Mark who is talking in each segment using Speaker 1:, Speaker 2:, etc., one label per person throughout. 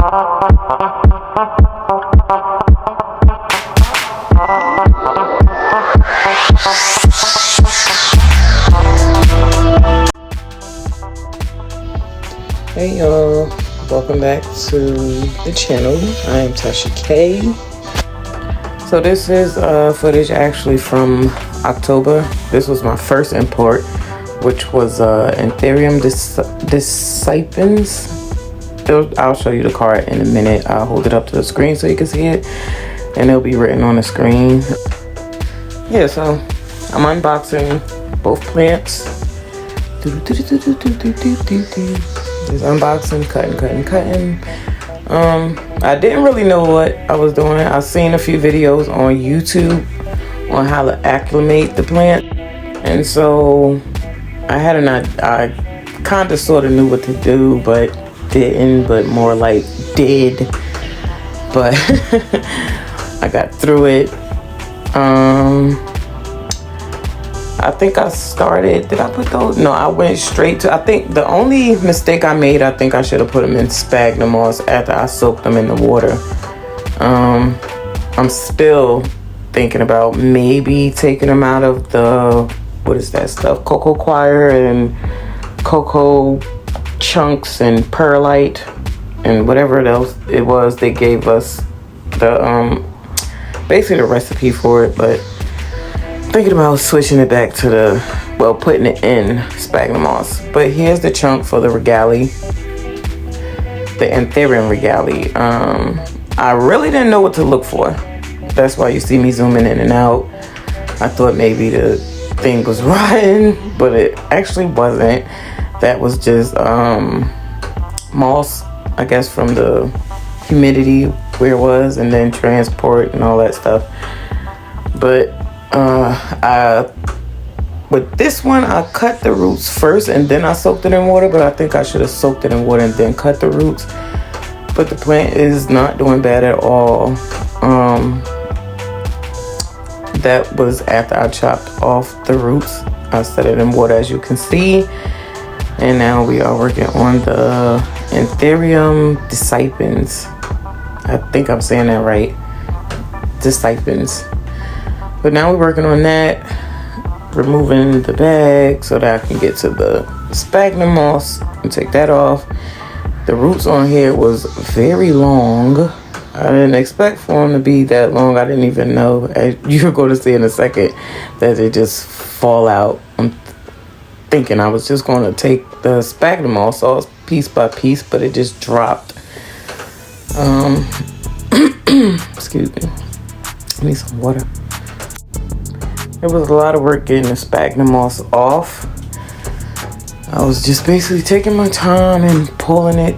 Speaker 1: Hey y'all, welcome back to the channel. I am Tasha K. So this is footage actually from October. This was my first import, which was Anthurium Decipiens. I'll show you the card in a minute. I'll hold it up to the screen so you can see it, and it'll be written on the screen. Yeah, so I'm unboxing both plants. Just unboxing, cutting. I didn't really know what I was doing. I've seen a few videos on YouTube on how to acclimate the plant, and so I kind of sort of knew what to do, but didn't, but more like did. But I got through it. I think I started, did I put those? No, I went straight to, I think the only mistake I made, I think I should have put them in sphagnum moss after I soaked them in the water. I'm still thinking about maybe taking them out of the, what is that stuff? Cocoa coir and cocoa chunks and perlite and whatever else it was. They gave us the, basically the recipe for it, but thinking about switching it back to the, well, putting it in sphagnum moss. But here's the chunk for the Regale, the Anthurium Regale. I really didn't know what to look for. That's why you see me zooming in and out. I thought maybe the thing was rotten, but it actually wasn't. That was just moss, I guess, from the humidity where it was, and then transport and all that stuff. But with this one, I cut the roots first and then I soaked it in water, but I think I should have soaked it in water and then cut the roots. But the plant is not doing bad at all. That was after I chopped off the roots. I set it in water, as you can see. And now we are working on the Anthurium Decipiens. I think I'm saying that right. Decipiens. But now we're working on that, removing the bag so that I can get to the sphagnum moss and take that off. The roots on here was very long. I didn't expect for them to be that long. I didn't even know, as you're going to see in a second, that they just fall out. I'm thinking I was just going to take the sphagnum moss off piece by piece, but it just dropped. Excuse me. I need some water. It was a lot of work getting the sphagnum moss off. I was just basically taking my time and pulling it,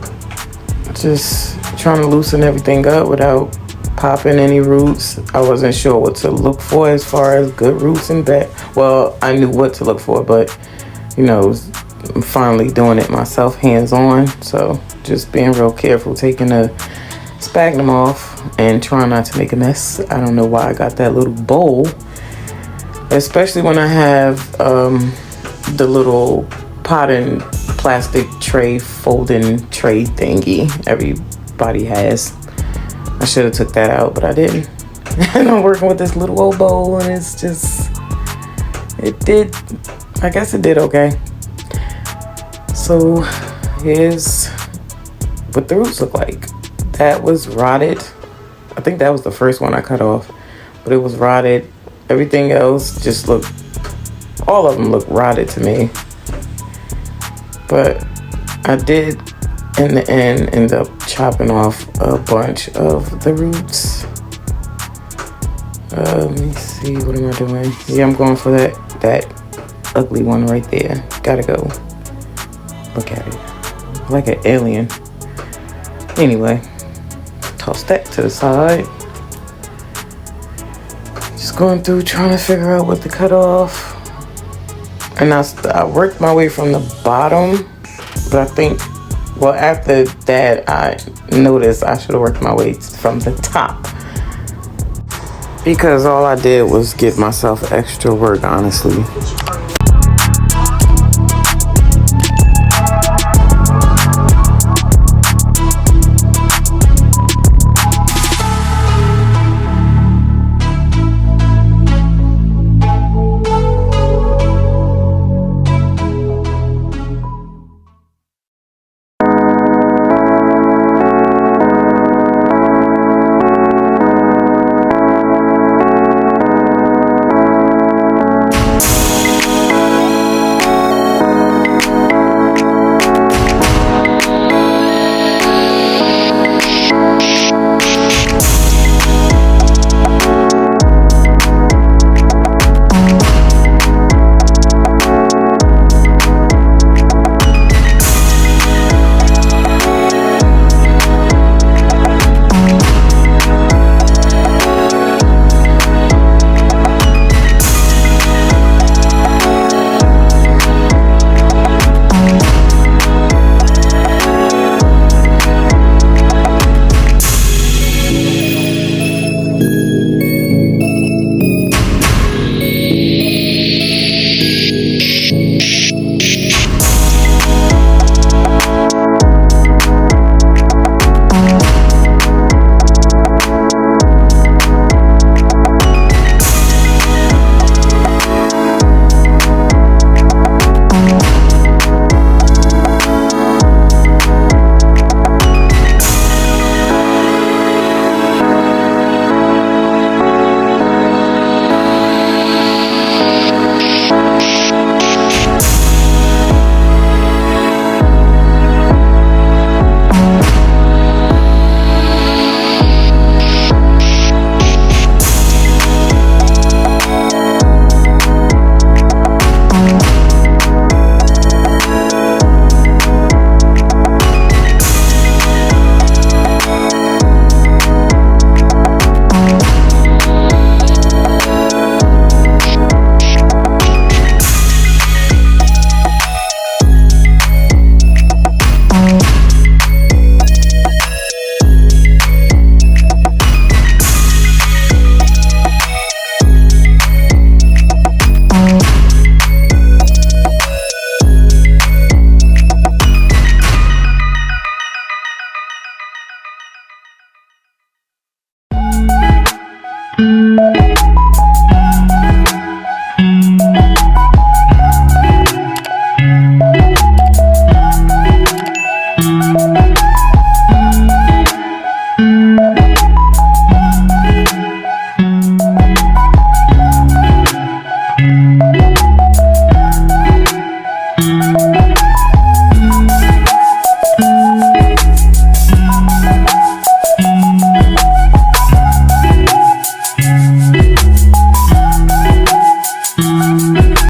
Speaker 1: just trying to loosen everything up without popping any roots. I wasn't sure what to look for as far as good roots and bad. Well, I knew what to look for, but you know, I'm finally doing it myself, hands-on. So just being real careful, taking the sphagnum off and trying not to make a mess. I don't know why I got that little bowl. Especially when I have the little pot and plastic tray, folding tray thingy everybody has. I should have took that out, but I didn't. And I'm working with this little old bowl, and it's just, I guess it did okay. So here's what the roots look like. That was rotted. I think that was the first one I cut off, but it was rotted. Everything else just looked, all of them looked rotted to me. But I did, in the end, end up chopping off a bunch of the roots. Let me see, what am I doing? Yeah, I'm going for that ugly one right there. Gotta go. Look at it. Like an alien. Anyway, toss that to the side. Just going through trying to figure out what to cut off. And I worked my way from the bottom, but I think, well, after that, I noticed I should have worked my way from the top. Because all I did was give myself extra work, honestly.